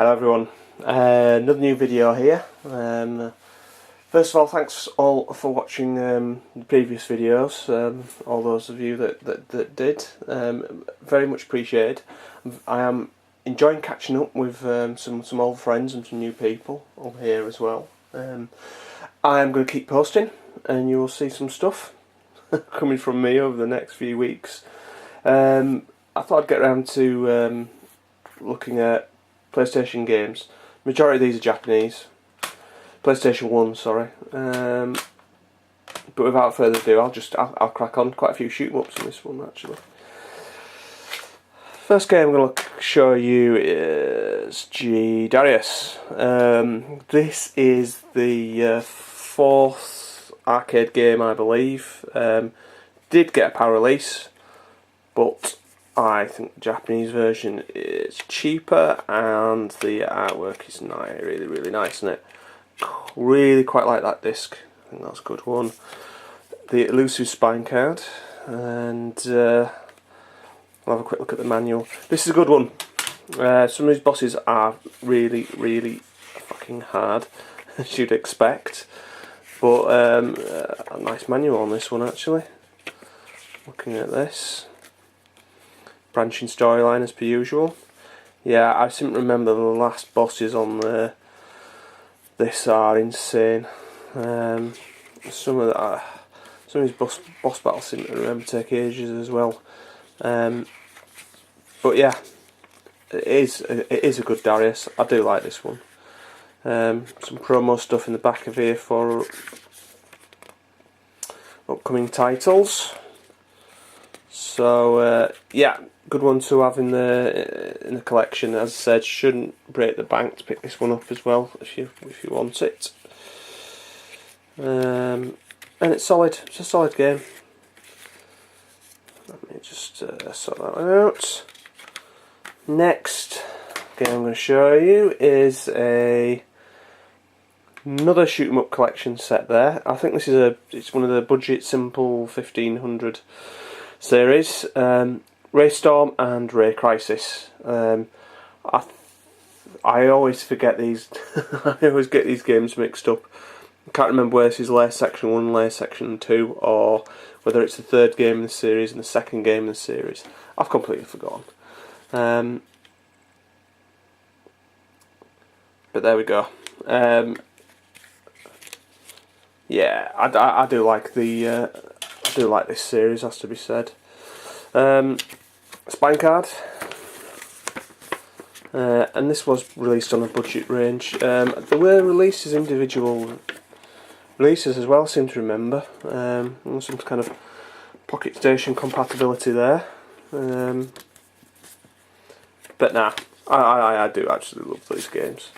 Hello everyone, another new video here. First of all, thanks all for watching the previous videos, all those of you that did, very much appreciated. I am enjoying catching up with some old friends and some new people over here as well. I am going to keep posting and you will see some stuff coming from me over the next few weeks. I thought I'd get around to looking at PlayStation games. Majority of these are Japanese. PlayStation 1, sorry. But without further ado, I'll crack on. Quite a few shoot 'em ups in this one actually. First game I'm going to show you is Darius. This is the fourth arcade game, I believe. Did get a PAL release, but I think the Japanese version is cheaper and the artwork is really nice, isn't it? Really quite like that disc. I think that's a good one. The elusive spine card, and I'll have a quick look at the manual. This is a good one. Some of these bosses are really fucking hard, as you'd expect, but a nice manual on this one actually. Looking at this. Branching storyline as per usual. Yeah, I seem to remember the last bosses on this are insane. Some of these boss battles seem to remember take ages as well. But yeah, it is a good Darius. I do like this one. Some promo stuff in the back of here for upcoming titles. So yeah, good one to have in the collection. As I said, shouldn't break the bank to pick this one up as well if you want it. And it's solid. It's a solid game. Let me just sort that one out. Next game I'm going to show you is another shoot 'em up collection set. There, I think this is it's one of the budget simple 1500 series. Ray Storm and Ray Crisis. I always forget these. I always get these games mixed up. I can't remember whether this is Lair Section 1, Lair Section 2, or whether it's the third game in the series and the second game in the series. I've completely forgotten. But there we go. Yeah, I do like I do like this series, has to be said. Spine card, and this was released on a budget range. There were releases, individual releases as well, I seem to remember. Some kind of Pocky Station compatibility there. But nah, I do actually love these games.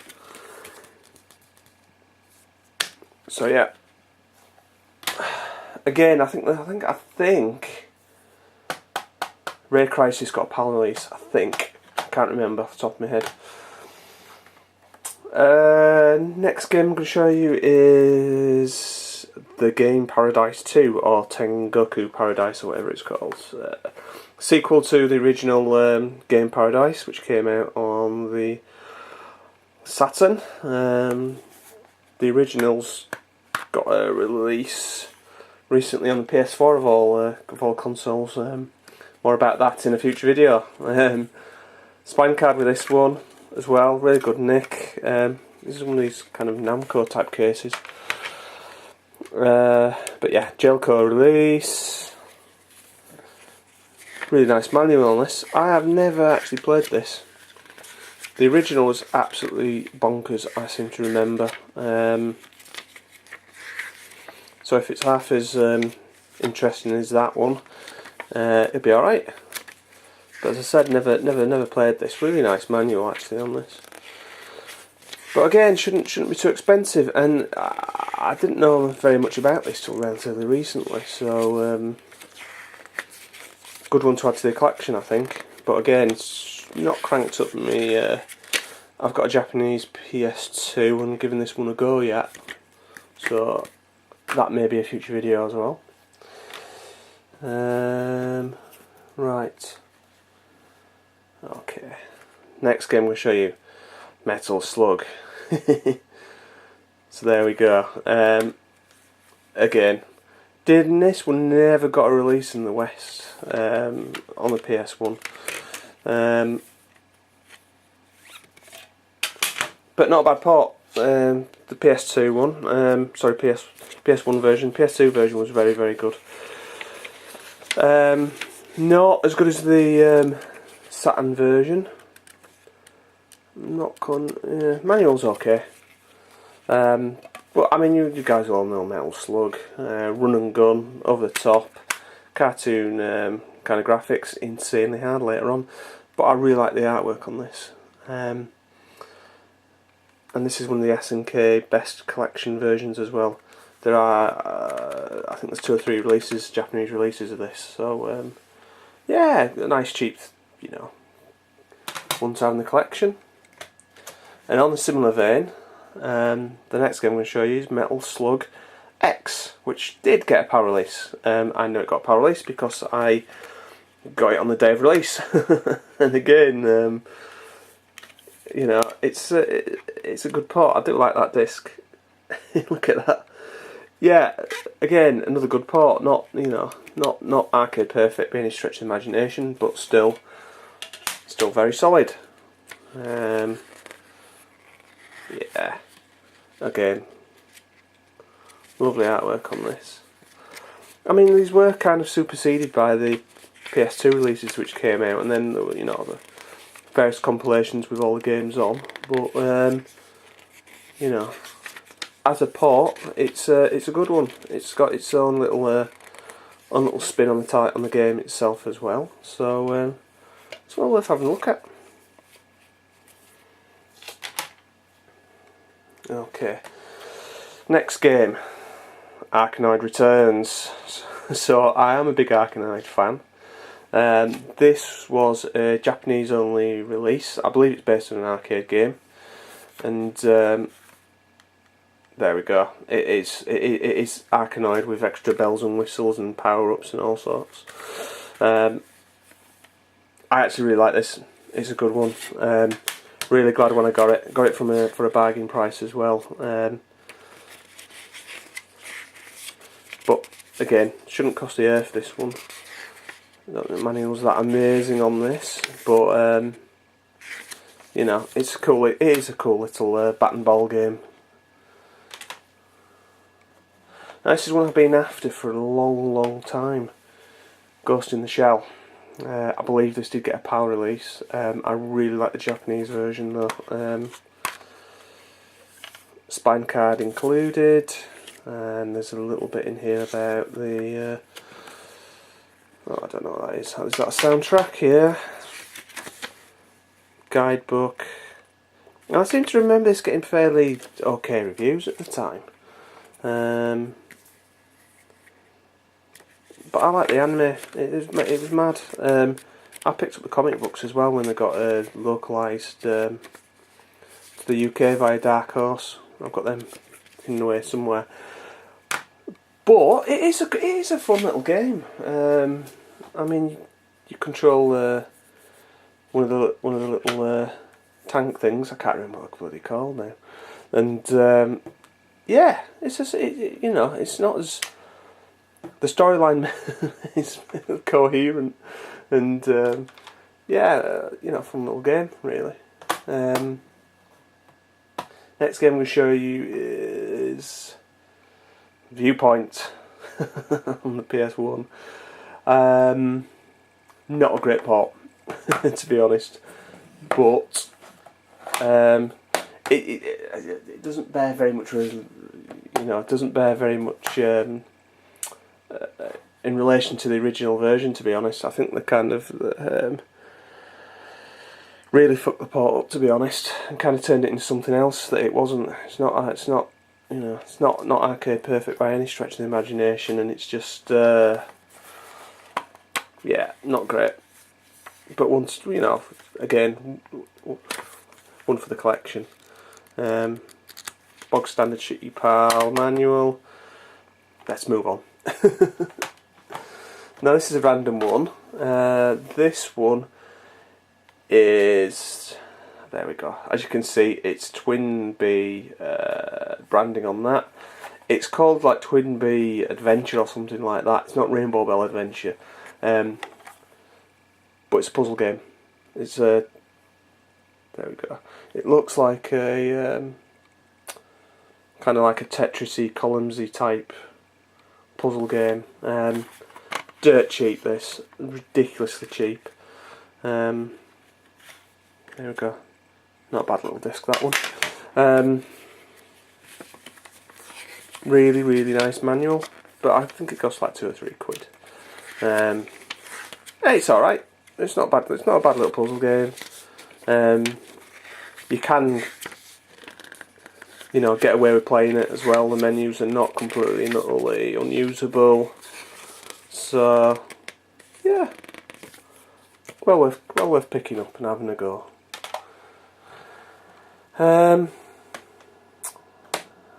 So yeah. Again, I think Ray Crisis got a PAL release. I think. I can't remember off the top of my head. Next game I'm going to show you is the game Paradise 2, or Tengoku Paradise, or whatever it's called. Sequel to the original game Paradise, which came out on the Saturn. The originals got a release recently on the PS4 of all consoles. More about that in a future video. Spine card with this one as well, really good nick. This is one of these kind of Namco type cases. But yeah, Gelco release. Really nice manual on this. I have never actually played this. The original was absolutely bonkers, I seem to remember. So if it's half as interesting as that one, it'll be alright. But as I said, never played this. Really nice manual actually on this. But again, shouldn't be too expensive, and I didn't know very much about this till relatively recently. So good one to add to the collection, I think. But again, it's not cranked up me. I've got a Japanese PS2 and given this one a go yet. So that may be a future video as well. Right. Okay. Next game I'm going to show you. Metal Slug. So there we go. Again, this one never got a release in the West on the PS1. But not a bad port. The PS2 one, sorry, PS1 version. PS2 version was very, very good. Not as good as the Saturn version. Manual's okay. But I mean, you guys all know Metal Slug, run and gun, over the top, cartoon kind of graphics, insanely hard later on. But I really like the artwork on this. And this is one of the S&K best collection versions as well. There are, I think there's 2 or 3 releases, Japanese releases of this. So yeah, a nice cheap, you know, one to have in the collection. And on a similar vein, the next game I'm going to show you is Metal Slug X, which did get a power release. I know it got a power release because I got it on the day of release. And again, you know, it's a good port. I do like that disc. Look at that. Yeah, again, another good port. Not, you know, not arcade perfect by any stretch of the imagination, but still very solid. Yeah, again, lovely artwork on this. I mean, these were kind of superseded by the PS2 releases which came out, and then, you know, the various compilations with all the games on. But you know, as a port, it's a good one. It's got its own little spin on the game itself as well. So it's well worth having a look at. Okay, next game, Arkanoid returns. So I am a big Arkanoid fan. This was a Japanese only release. I believe it's based on an arcade game, and there we go. It is Arkanoid with extra bells and whistles and power ups and all sorts. I actually really like this. It's a good one. Really glad when I got it. Got it for a bargain price as well. But again, shouldn't cost the earth, this one. The manual's that amazing on this, but you know, it's cool. It is a cool little bat and ball game. Now, this is one I've been after for a long time. Ghost in the Shell. I believe this did get a PAL release. I really like the Japanese version though. Spine card included, and there's a little bit in here about the oh, I don't know what that is. Is that a soundtrack here? Guidebook. I seem to remember this getting fairly okay reviews at the time. But I like the anime. It was mad. I picked up the comic books as well when they got localised to the UK via Dark Horse. I've got them in the way somewhere. But it is a fun little game. I mean, you control one of the little tank things. I can't remember what they're bloody called now. And yeah, it's just you know, it's not as, the storyline is coherent, and yeah, you know, fun little game really. Next game I'm going to show you is Viewpoint on the PS1. Not a great port, to be honest, but it doesn't bear very much, you know, it doesn't bear very much in relation to the original version, to be honest. I think they kind of really fucked the port up, to be honest, and kind of turned it into something else that it wasn't. It's not, you know, it's not arcade perfect by any stretch of the imagination, and it's just yeah, not great. But once, you know, again, one for the collection. Bog standard shitty PAL manual. Let's move on. Now this is a random one. This one is there we go. As you can see, it's Twin Bee branding on that. It's called like Twin Bee Adventure or something like that. It's not Rainbow Bell Adventure, but it's a puzzle game. It's a there we go. It looks like a kind of like a Tetrisy, columnsy type puzzle game. Dirt cheap, this, ridiculously cheap. There we go. Not a bad little disc, that one. Really nice manual, but I think it costs like £2 or £3. Hey, it's alright. It's not bad. It's not a bad little puzzle game. You can, you know, get away with playing it as well. The menus are not completely and utterly unusable. So, yeah, well worth picking up and having a go.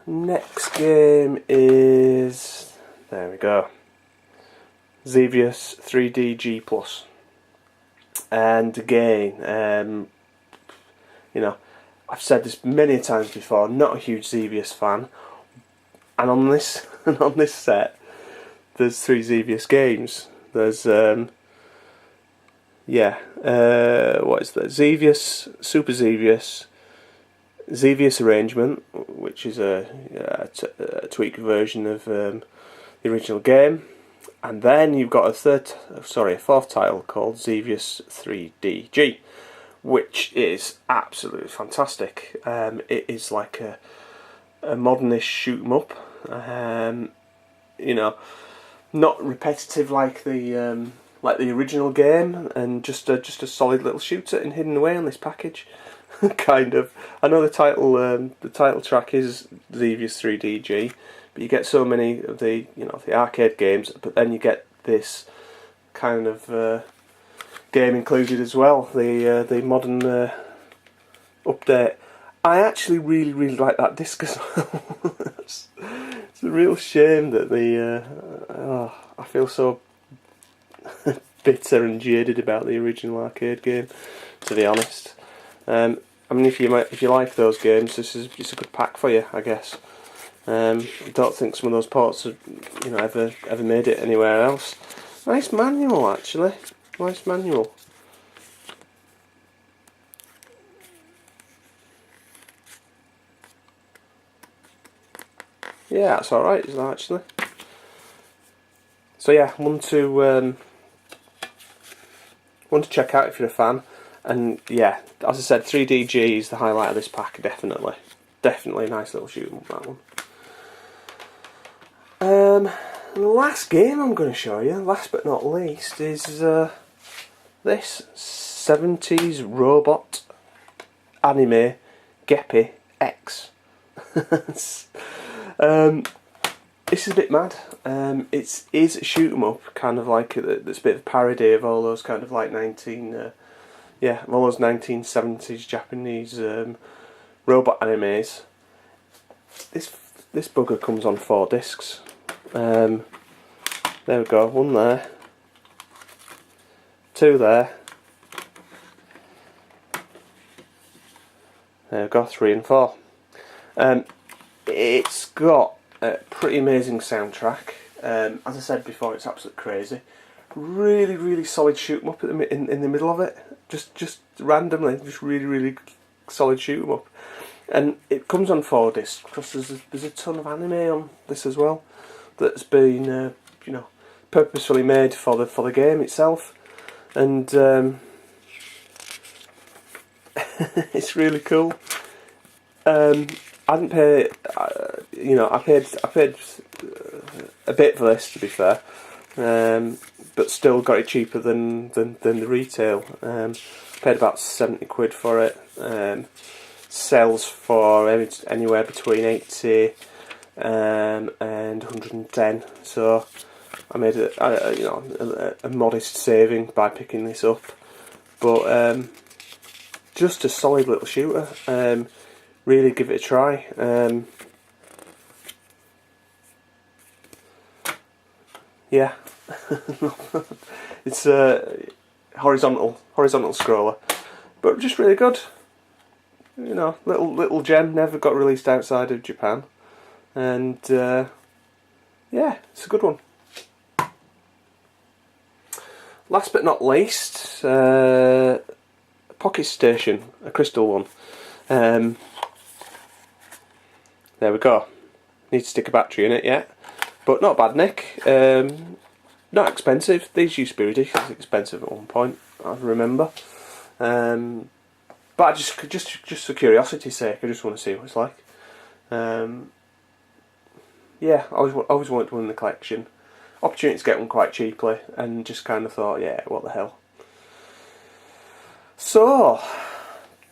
Next game is, there we go, Devious 3DG Plus. And again, you know, I've said this many times before, not a huge Devious fan, and on this set there's 3 Devious games. There's what is that? Devious, Super Devious, Devious Arrangement, which is a tweaked version of the original game, and then you've got a fourth title called Devious 3DG, which is absolutely fantastic. It is like a modernish shoot 'em up, you know, not repetitive like the original game, and just a solid little shooter and hidden away on this package. Kind of. I know the title track is Devious 3DG, but you get so many of the the arcade games, but then you get this kind of game included as well. The modern update. I actually really like that disc as well. It's a real shame that I feel so bitter and jaded about the original arcade game, to be honest. I mean, if you like those games, it's a good pack for you, I guess. I don't think some of those ports have, ever made it anywhere else. Nice manual, actually. Nice manual. Yeah, that's alright, is that actually? So yeah, one to check out if you're a fan. And yeah, as I said, 3DG is the highlight of this pack, definitely. Definitely a nice little shoot 'em up, that one. And the last game I'm going to show you, last but not least, is this 70s robot anime Pocky X. This is a bit mad. It is a shoot 'em up, kind of like it's a bit of a parody of all those kind of like all those 1970s Japanese robot animes. This bugger comes on 4 discs. There we go, 1 there, 2 there. There we go, 3 and 4. It's got a pretty amazing soundtrack. As I said before, it's absolutely crazy. Really solid shoot 'em up in the middle of it. Just randomly, just really solid shoot 'em up. And it comes on 4 discs because there's a ton of anime on this as well that's been purposefully made for the game itself, and it's really cool. I didn't pay, I paid a bit for this, to be fair, but still got it cheaper than the retail. Paid about 70 quid for it. Sells for anywhere between 80 and 110. So I made a modest saving by picking this up, but just a solid little shooter. Really give it a try. Yeah, it's a horizontal scroller, but just really good. you know, little gem, never got released outside of Japan, and yeah, it's a good one. Last but not least, Pocky Station, a crystal one. There we go. Need to stick a battery in it yet, but not bad, Nick. Not expensive. These used to be ridiculously expensive at one point, I remember. But I just for curiosity's sake, I just want to see what it's like. Yeah, I always wanted one in the collection. Opportunity to get one quite cheaply, and just kind of thought, yeah, what the hell. So,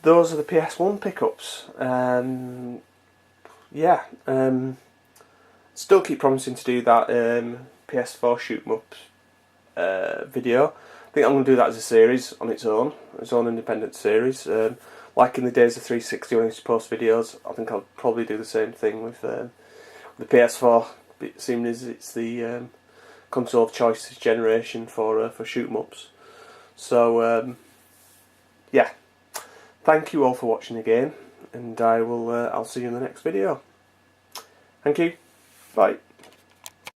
those are the PS1 pickups. Yeah, still keep promising to do that PS4 shoot 'em up video. I think I'm going to do that as a series on its own independent series. Like in the days of 360 when I used to post videos, I think I'll probably do the same thing with the PS4, seeing as it's the console of choice this generation for shoot 'em ups. So yeah, thank you all for watching again, and I'll see you in the next video. Thank you. Bye.